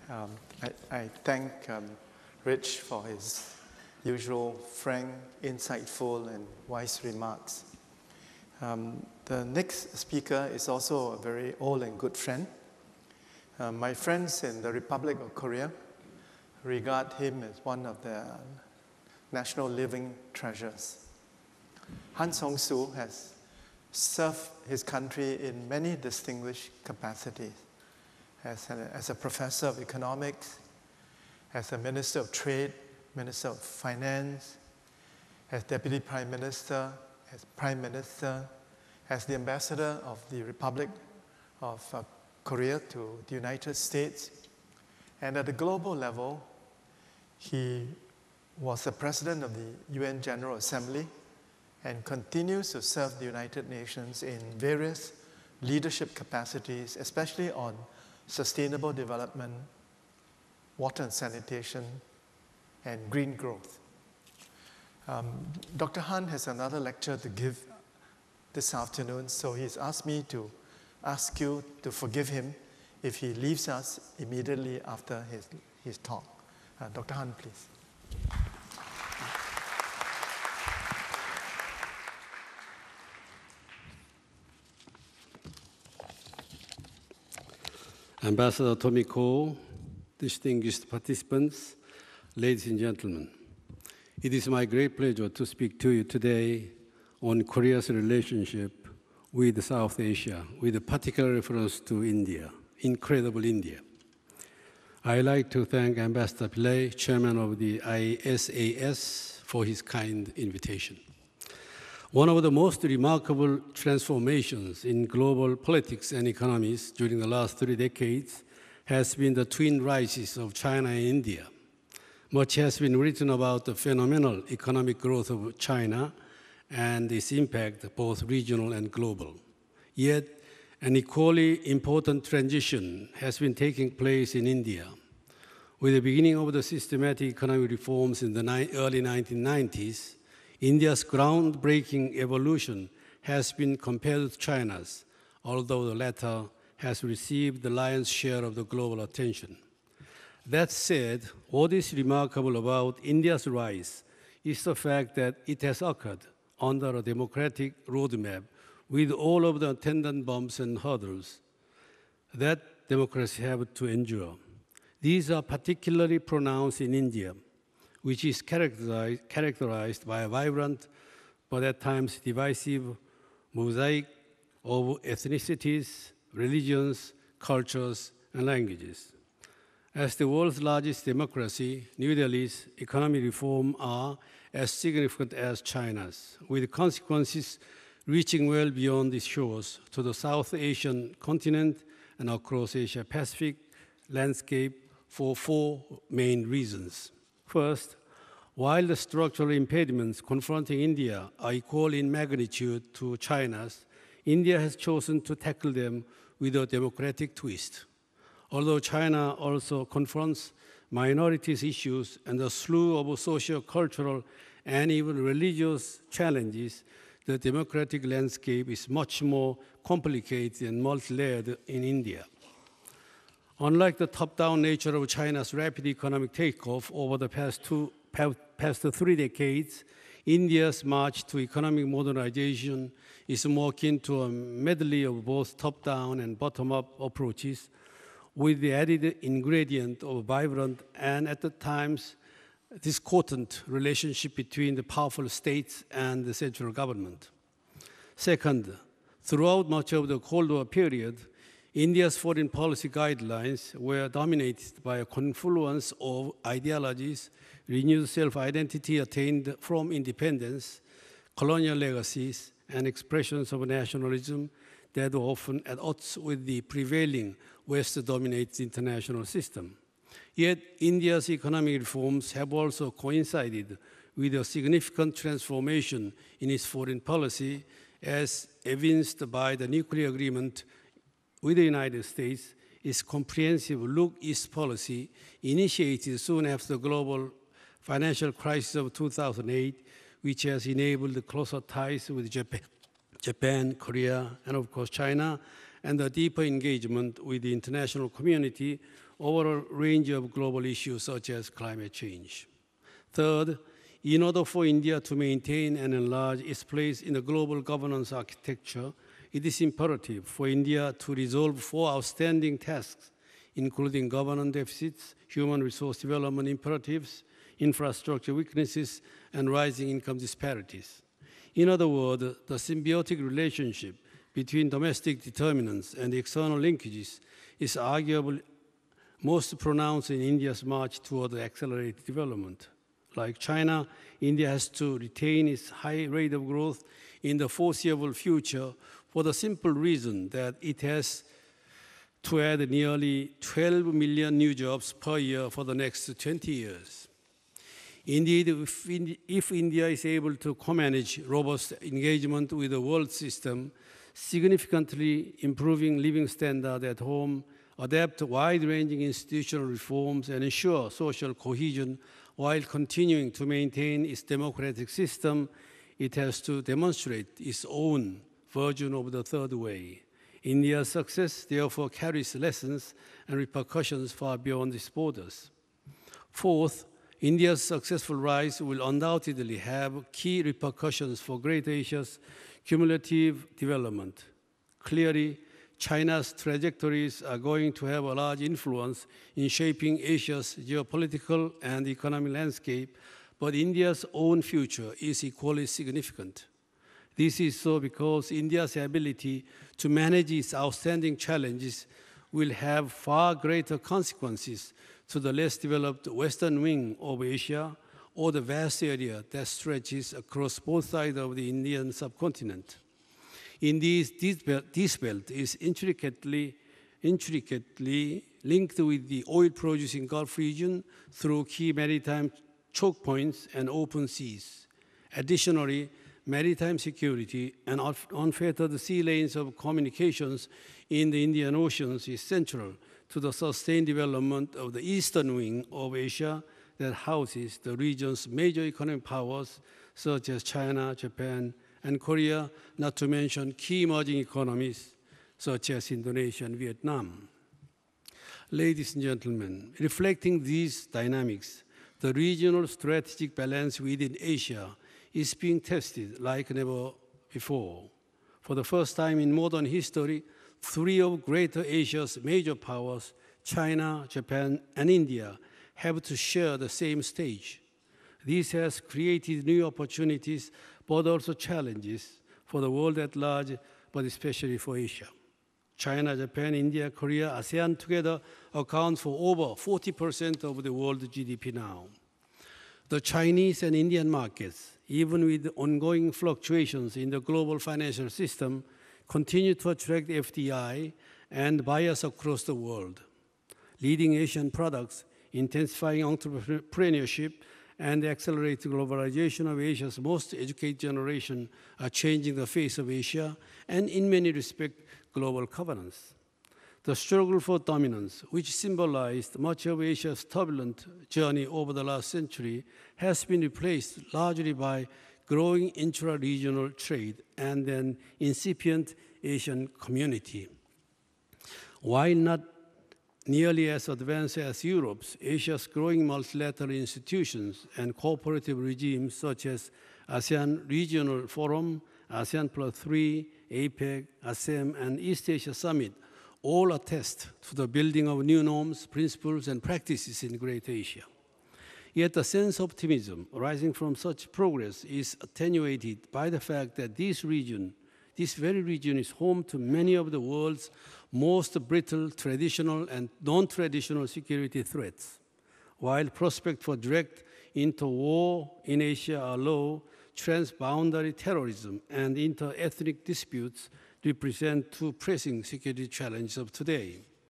I thank Rich for his usual frank, insightful, and wise remarks. The next speaker is also a very old and good friend. My friends in the Republic of Korea regard him as one of their national living treasures. Han Seung Soo has served his country in many distinguished capacities. As a professor of economics, as a minister of trade, minister of finance, as deputy prime minister, as prime minister, as the ambassador of the Republic of Korea to the United States. And at the global level, he was the president of the UN General Assembly and continues to serve the United Nations in various leadership capacities, especially on sustainable development, water and sanitation, and green growth. Dr. Han has another lecture to give this afternoon, so he's asked me to ask you to forgive him if he leaves us immediately after his talk. Dr. Han, please. Ambassador Tommy Koh, distinguished participants, ladies and gentlemen, it is my great pleasure to speak to you today on Korea's relationship with South Asia, with a particular reference to India, incredible India. I'd like to thank Ambassador Pillay, chairman of the ISAS, for his kind invitation. One of the most remarkable transformations in global politics and economies during the last 3 decades has been the twin rises of China and India. Much has been written about the phenomenal economic growth of China and its impact, both regional and global. Yet, an equally important transition has been taking place in India. With the beginning of the systematic economic reforms in the early 1990s, India's groundbreaking evolution has been compared to China's, although the latter has received the lion's share of the global attention. That said, what is remarkable about India's rise is the fact that it has occurred under a democratic roadmap with all of the attendant bumps and hurdles that democracy have to endure. These are particularly pronounced in India, which is characterized by a vibrant but at times divisive mosaic of ethnicities, religions, cultures, and languages. As the world's largest democracy, New Delhi's economic reforms are as significant as China's, with consequences reaching well beyond its shores to the South Asian continent and across Asia-Pacific landscape for 4 main reasons. First, while the structural impediments confronting India are equal in magnitude to China's, India has chosen to tackle them with a democratic twist. Although China also confronts minorities issues and a slew of socio-cultural and even religious challenges, the democratic landscape is much more complicated and multi-layered in India. Unlike the top-down nature of China's rapid economic takeoff over the past 3 decades, India's march to economic modernization is more akin to a medley of both top-down and bottom-up approaches, with the added ingredient of a vibrant and, at the times, discordant relationship between the powerful states and the central government. Second, throughout much of the Cold War period, India's foreign policy guidelines were dominated by a confluence of ideologies, renewed self-identity attained from independence, colonial legacies, and expressions of nationalism that were often at odds with the prevailing West-dominated international system. Yet, India's economic reforms have also coincided with a significant transformation in its foreign policy, as evinced by the nuclear agreement with the United States, its comprehensive Look East policy initiated soon after the global financial crisis of 2008, which has enabled closer ties with Japan, Korea, and of course China, and the deeper engagement with the international community over a range of global issues such as climate change. Third, in order for India to maintain and enlarge its place in the global governance architecture, it is imperative for India to resolve 4 outstanding tasks, including governance deficits, human resource development imperatives, infrastructure weaknesses, and rising income disparities. In other words, the symbiotic relationship between domestic determinants and external linkages is arguably most pronounced in India's march toward accelerated development. Like China, India has to retain its high rate of growth in the foreseeable future for the simple reason that it has to add nearly 12 million new jobs per year for the next 20 years. Indeed, if India is able to co-manage robust engagement with the world system, significantly improving living standards at home, adapt wide-ranging institutional reforms, and ensure social cohesion while continuing to maintain its democratic system, it has to demonstrate its own version of the third way. India's success, therefore, carries lessons and repercussions far beyond its borders. Fourth, India's successful rise will undoubtedly have key repercussions for Great Asia's cumulative development. Clearly, China's trajectories are going to have a large influence in shaping Asia's geopolitical and economic landscape, but India's own future is equally significant. This is so because India's ability to manage its outstanding challenges will have far greater consequences to the less developed western wing of Asia or the vast area that stretches across both sides of the Indian subcontinent. Indeed, this belt is intricately linked with the oil-producing Gulf region through key maritime choke points and open seas. Additionally, maritime security and unfettered sea lanes of communications in the Indian Oceans is central to the sustained development of the eastern wing of Asia that houses the region's major economic powers such as China, Japan, and Korea, not to mention key emerging economies such as Indonesia and Vietnam. Ladies and gentlemen, reflecting these dynamics, the regional strategic balance within Asia is being tested like never before. For the first time in modern history, 3 of Greater Asia's major powers, China, Japan, and India, have to share the same stage. This has created new opportunities, but also challenges for the world at large, but especially for Asia. China, Japan, India, Korea, ASEAN together account for over 40% of the world GDP now. The Chinese and Indian markets, even with ongoing fluctuations in the global financial system, continue to attract FDI and buyers across the world. Leading Asian products, intensifying entrepreneurship, and the accelerated globalization of Asia's most educated generation are changing the face of Asia and, in many respects, global governance. The struggle for dominance, which symbolized much of Asia's turbulent journey over the last century, has been replaced largely by growing intra-regional trade and an incipient Asian community. While not nearly as advanced as Europe's, Asia's growing multilateral institutions and cooperative regimes such as ASEAN Regional Forum, ASEAN +3, APEC, ASEM, and East Asia Summit all attest to the building of new norms, principles, and practices in Great Asia. Yet the sense of optimism arising from such progress is attenuated by the fact that this very region is home to many of the world's most brittle traditional and non-traditional security threats. While prospects for direct inter-war in Asia are low, transboundary terrorism and inter-ethnic disputes represent 2 pressing security challenges of today.